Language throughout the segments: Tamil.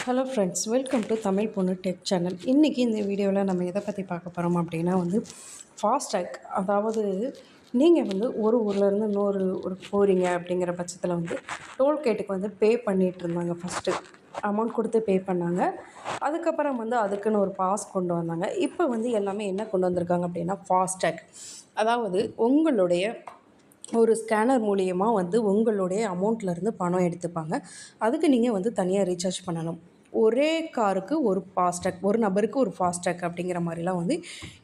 Hello friends, welcome to Tamil பொண்ணு டெக் சேனல். இன்றைக்கி இந்த வீடியோவில் நம்ம எதை பற்றி பார்க்க போகிறோம் அப்படின்னா ஃபாஸ்டேக். அதாவது நீங்கள் ஒரு ஊர்லேருந்து இன்னொரு ஊருக்கு போகிறீங்க அப்படிங்கிற பட்சத்தில் டோல்கேட்டுக்கு பே பண்ணிகிட்டு இருந்தாங்க. ஃபஸ்ட்டு அமௌண்ட் கொடுத்து பே பண்ணாங்க. அதுக்கப்புறம் அதுக்குன்னு ஒரு பாஸ் கொண்டு வந்தாங்க. இப்போ எல்லாமே என்ன கொண்டு வந்திருக்காங்க அப்படின்னா ஃபாஸ்டேக். அதாவது உங்களுடைய ஒரு ஸ்கேனர் மூலியமாக உங்களுடைய அமௌண்ட்லேருந்து பணம் எடுத்துப்பாங்க. அதுக்கு நீங்கள் தனியாக ரீசார்ஜ் பண்ணணும். ஒரே காருக்கு ஒரு ஃபாஸ்டேக், ஒரு நபருக்கு ஒரு ஃபாஸ்டேக் அப்படிங்கிற மாதிரிலாம்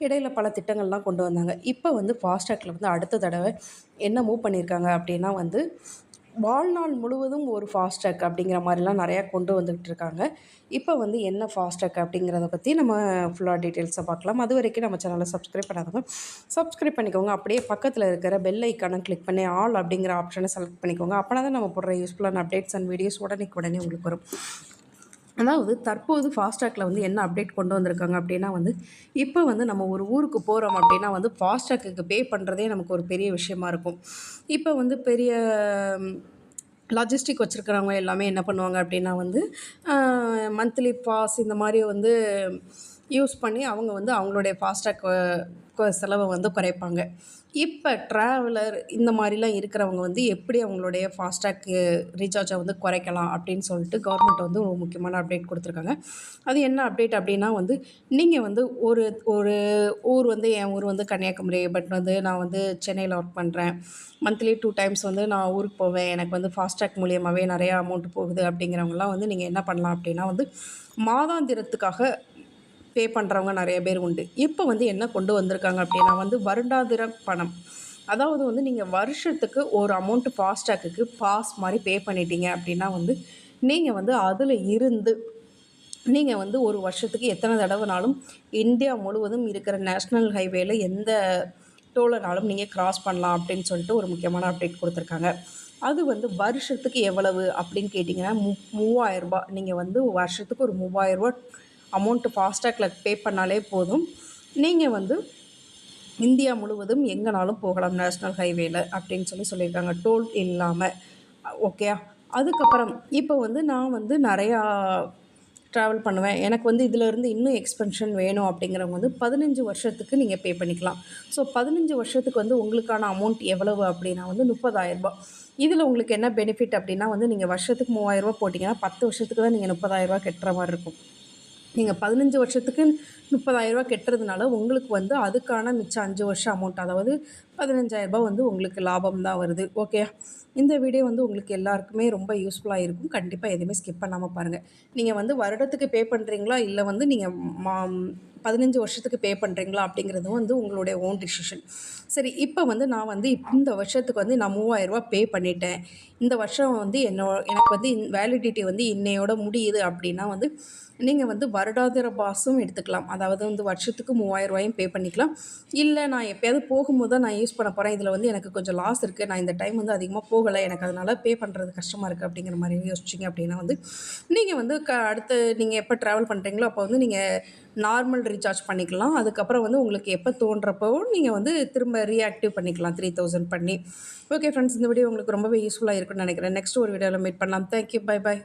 இடையில பல திட்டங்கள்லாம் கொண்டு வந்தாங்க. இப்போ ஃபாஸ்டேக்கில் அடுத்த தடவை என்ன மூவ் பண்ணியிருக்காங்க அப்படின்னா வாழ்நாள் முழுவதும் ஒரு ஃபாஸ்டேக் அப்படிங்கிற மாதிரிலாம் நிறையா கொண்டு வந்துகிட்டு இருக்காங்க. இப்போ என்ன ஃபாஸ்டேக் அப்படிங்கிறத பற்றி நம்ம ஃபுல்லாக டீட்டெயில்ஸை பார்க்கலாம். அது வரைக்கும் நம்ம சேனலை சப்ஸ்கிரைப் பண்ணாதவங்க சப்ஸ்கிரைப் பண்ணிக்கோங்க. அப்படியே பக்கத்தில் இருக்கிற பெல் ஐக்கானை கிளிக் பண்ணி ஆல் அப்படிங்கிற ஆப்ஷனை செலக்ட் பண்ணிக்கோங்க. அப்போனா தான் நம்ம போடுற யூஸ்ஃபுல்லான அப்டேட்ஸ் அண்ட் வீடியோஸ் உடனே உங்களுக்கு வரும். அதாவது தற்போது ஃபாஸ்டேக்கில் என்ன அப்டேட் கொண்டு வந்திருக்காங்க அப்படின்னா இப்போ நம்ம ஒரு ஊருக்கு போகிறோம் அப்படின்னா ஃபாஸ்டேக்குக்கு பே பண்ணுறதே நமக்கு ஒரு பெரிய விஷயமா இருக்கும். இப்போ பெரிய லாஜிஸ்டிக் வச்சுருக்கிறவங்க எல்லாமே என்ன பண்ணுவாங்க அப்படின்னா மந்த்லி பாஸ் இந்த மாதிரி யூஸ் பண்ணி அவங்க அவங்களுடைய ஃபாஸ்டேக் செலவை குறைப்பாங்க. இப்போ ட்ராவலர் இந்த மாதிரிலாம் இருக்கிறவங்க எப்படி அவங்களுடைய ஃபாஸ்டேக் ரீசார்ஜை குறைக்கலாம் அப்படின்னு சொல்லிட்டு கவர்மெண்ட் ஒரு முக்கியமான அப்டேட் கொடுத்துருக்காங்க. அது என்ன அப்டேட் அப்படின்னா நீங்கள் ஒரு ஒரு ஊர் என் ஊர் கன்னியாகுமரி. பட் நான் சென்னையில் ஒர்க் பண்ணுறேன். மந்த்லி 2 டைம்ஸ் நான் ஊருக்கு போவேன். எனக்கு ஃபாஸ்டேக் மூலியமாகவே நிறையா அமௌண்ட் போகுது அப்படிங்கிறவங்கலாம் நீங்கள் என்ன பண்ணலாம் அப்படின்னா மாதாந்திரத்துக்காக பே பண்ணுறவங்க நிறைய பேர் உண்டு. இப்போ என்ன கொண்டு வந்திருக்காங்க அப்படின்னா வருடாந்திர பணம். அதாவது நீங்கள் வருஷத்துக்கு ஒரு அமௌண்ட்டு ஃபாஸ்டேக்குக்கு பாஸ் மாதிரி பே பண்ணிட்டீங்க அப்படின்னா நீங்கள் அதில் இருந்து நீங்கள் ஒரு வருஷத்துக்கு எத்தனை தடவைனாலும் இந்தியா முழுவதும் இருக்கிற நேஷ்னல் ஹைவேல எந்த டோலனாலும் நீங்கள் கிராஸ் பண்ணலாம் அப்படின்னு சொல்லிட்டு ஒரு முக்கியமான அப்டேட் கொடுத்துருக்காங்க. அது வருஷத்துக்கு எவ்வளவு அப்படின்னு கேட்டிங்கன்னா 3000 ரூபா. நீங்கள் வருஷத்துக்கு ஒரு 3000 ரூபா அமௌண்ட்டு ஃபாஸ்டேக்கில் பே பண்ணாலே போதும். நீங்கள் இந்தியா முழுவதும் எங்கேனாலும் போகலாம் நேஷ்னல் ஹைவேல அப்படின்னு சொல்லியிருக்காங்க, டோல் இல்லாமல். ஓகேயா? அதுக்கப்புறம் இப்போ நான் நிறையா ட்ராவல் பண்ணுவேன். எனக்கு இதிலேருந்து இன்னும் எக்ஸ்பென்ஷன் வேணும் அப்படிங்கிறவங்க 15 வருஷத்துக்கு நீங்கள் பே பண்ணிக்கலாம். ஸோ 15 வருஷத்துக்கு உங்களுக்கான அமௌண்ட் எவ்வளவு அப்படின்னா 30,000 ரூபா. இதில் உங்களுக்கு என்ன பெனிஃபிட் அப்படின்னா நீங்கள் வருஷத்துக்கு 3000 ரூபா போட்டிங்கன்னா 10 வருஷத்துக்கு தான் நீங்கள் 30,000 ரூபா கட்டுற மாதிரி இருக்கும். நீங்கள் 15 வருஷத்துக்கு 30,000 ரூபா கட்டுறதுனால உங்களுக்கு அதுக்கான மிச்சம் 5 வருஷம் அமௌண்ட், அதாவது 15,000 ரூபா உங்களுக்கு லாபம் தான் வருது. ஓகே, இந்த வீடியோ உங்களுக்கு எல்லாருக்குமே ரொம்ப யூஸ்ஃபுல்லாக இருக்கும். கண்டிப்பாக எதுவுமே ஸ்கிப் பண்ணாமல் பாருங்கள். நீங்கள் வருடத்துக்கு பே பண்ணுறீங்களா இல்லை நீங்கள் 15 வருஷத்துக்கு பே பண்ணுறீங்களா அப்படிங்கிறது உங்களுடைய ஓன் டிசிஷன். சரி, இப்போ நான் இந்த வருஷத்துக்கு நான் 3000 ரூபா பே பண்ணிட்டேன். இந்த வருஷம் எனக்கு வேலிடிட்டி இன்னையோட முடியுது அப்படின்னா நீங்கள் வருடாந்திர பாஸும் எடுத்துக்கலாம். அதாவது வருஷத்துக்கு 3000 ரூபாயும் பே பண்ணிக்கலாம். இல்லை நான் எப்போயாவது போகும்போது தான் நான் யூஸ் பண்ண போகிறேன், இதில் எனக்கு கொஞ்சம் லாஸ் இருக்குது, நான் இந்த டைம் அதிகமாக போகலை, எனக்கு அதனால் பே பண்ணுறது கஷ்டமாக இருக்குது அப்படிங்கிற மாதிரி யோசிச்சிங்க அப்படின்னா நீங்கள் அடுத்து நீங்கள் எப்போ ட்ராவல் பண்ணுறீங்களோ அப்போ நீங்கள் நார்மல் ரீசார்ஜ் பண்ணிக்கலாம். அதுக்கப்புறம் உங்களுக்கு எப்போ தோன்றப்போ நீங்கள் திரும்ப ரீஆக்டிவ் பண்ணிக்கலாம் 3000 பண்ணி. ஓகே ஃப்ரெண்ட்ஸ், இந்த வீடியோ உங்களுக்கு ரொம்பவே யூஸ்ஃபுல்லாக இருக்குன்னு நினைக்கிறேன். நெக்ஸ்ட் ஒரு வீடியோவில் மீட் பண்ணலாம். Thank you, bye bye.